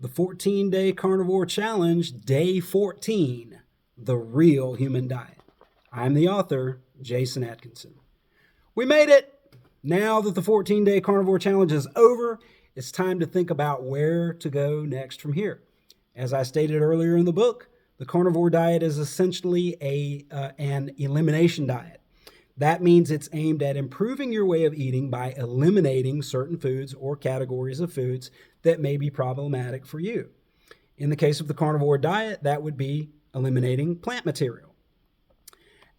The 14-Day Carnivore Challenge, Day 14, The Real Human Diet. I'm the author, Jason Atkinson. We made it! Now that the 14-Day Carnivore Challenge is over, it's time to think about where to go next from here. As I stated earlier in the book, the carnivore diet is essentially an elimination diet. That means it's aimed at improving your way of eating by eliminating certain foods or categories of foods that may be problematic for you. In the case of the carnivore diet, that would be eliminating plant material.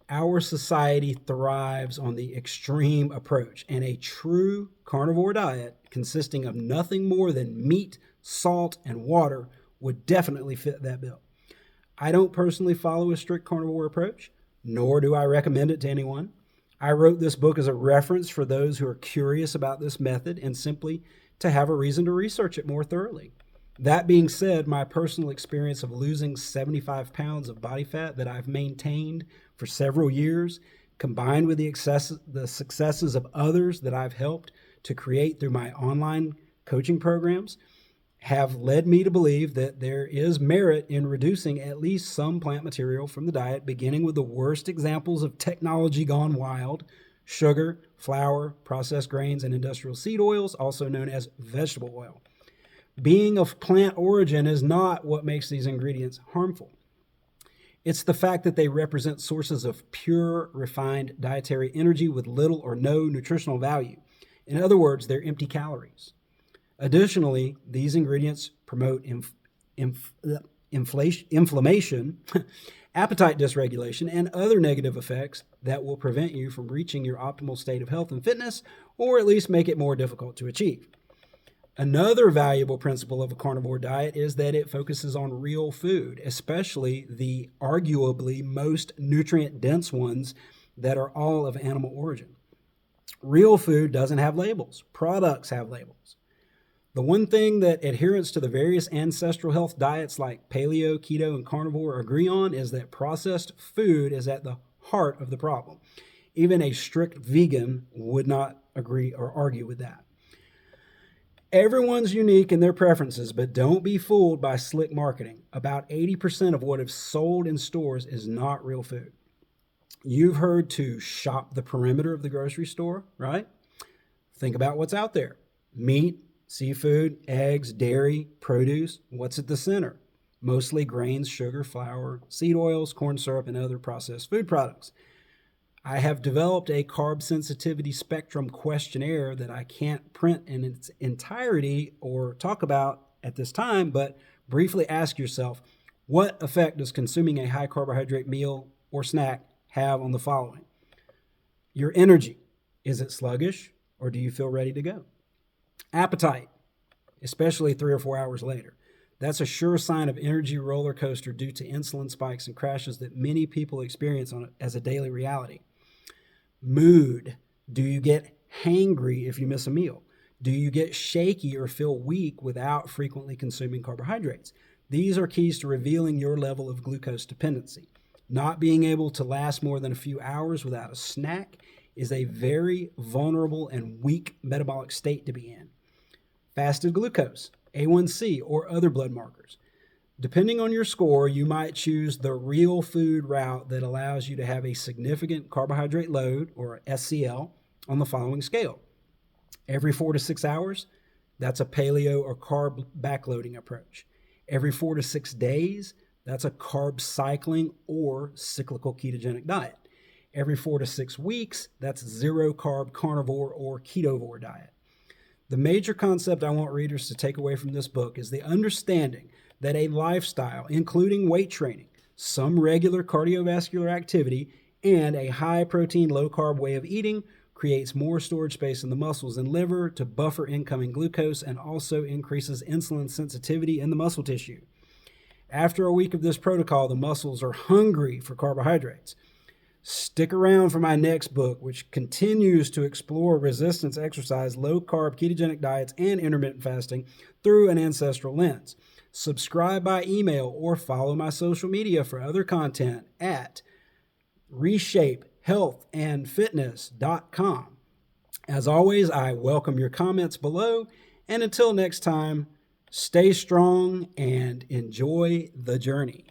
Our society thrives on the extreme approach, and a true carnivore diet consisting of nothing more than meat, salt, and water would definitely fit that bill. I don't personally follow a strict carnivore approach, nor do I recommend it to anyone. I wrote this book as a reference for those who are curious about this method and simply to have a reason to research it more thoroughly. That being said, my personal experience of losing 75 pounds of body fat that I've maintained for several years, combined with the successes of others that I've helped to create through my online coaching programs, have led me to believe that there is merit in reducing at least some plant material from the diet, beginning with the worst examples of technology gone wild: sugar, flour, processed grains, and industrial seed oils, also known as vegetable oil. Being of plant origin is not what makes these ingredients harmful. It's the fact that they represent sources of pure, refined dietary energy with little or no nutritional value. In other words, they're empty calories. Additionally, these ingredients promote inflammation, appetite dysregulation, and other negative effects that will prevent you from reaching your optimal state of health and fitness, or at least make it more difficult to achieve. Another valuable principle of a carnivore diet is that it focuses on real food, especially the arguably most nutrient-dense ones that are all of animal origin. Real food doesn't have labels. Products have labels. The one thing that adherents to the various ancestral health diets like paleo, keto, and carnivore agree on is that processed food is at the heart of the problem. Even a strict vegan would not agree or argue with that. Everyone's unique in their preferences, but don't be fooled by slick marketing. About 80% of what is sold in stores is not real food. You've heard to shop the perimeter of the grocery store, right? Think about what's out there. Meat, seafood, eggs, dairy, produce. What's at the center? Mostly grains, sugar, flour, seed oils, corn syrup, and other processed food products. I have developed a carb sensitivity spectrum questionnaire that I can't print in its entirety or talk about at this time, but briefly ask yourself, what effect does consuming a high carbohydrate meal or snack have on the following? Your energy. Is it sluggish, or do you feel ready to go? Appetite, especially 3 or 4 hours later. That's a sure sign of energy roller coaster due to insulin spikes and crashes that many people experience as a daily reality. Mood. Do you get hangry if you miss a meal? Do you get shaky or feel weak without frequently consuming carbohydrates? These are keys to revealing your level of glucose dependency. Not being able to last more than a few hours without a snack is a very vulnerable and weak metabolic state to be in. Fasted glucose, A1C, or other blood markers. Depending on your score, you might choose the real food route that allows you to have a significant carbohydrate load, or SCL, on the following scale. Every 4 to 6 hours, that's a paleo or carb backloading approach. Every 4 to 6 days, that's a carb cycling or cyclical ketogenic diet. Every 4 to 6 weeks, that's zero carb carnivore or ketovore diet. The major concept I want readers to take away from this book is the understanding that a lifestyle, including weight training, some regular cardiovascular activity, and a high-protein, low-carb way of eating creates more storage space in the muscles and liver to buffer incoming glucose and also increases insulin sensitivity in the muscle tissue. After a week of this protocol, the muscles are hungry for carbohydrates. Stick around for my next book, which continues to explore resistance exercise, low-carb ketogenic diets, and intermittent fasting through an ancestral lens. Subscribe by email or follow my social media for other content at reshapehealthandfitness.com. As always, I welcome your comments below, and until next time, Stay strong and enjoy the journey.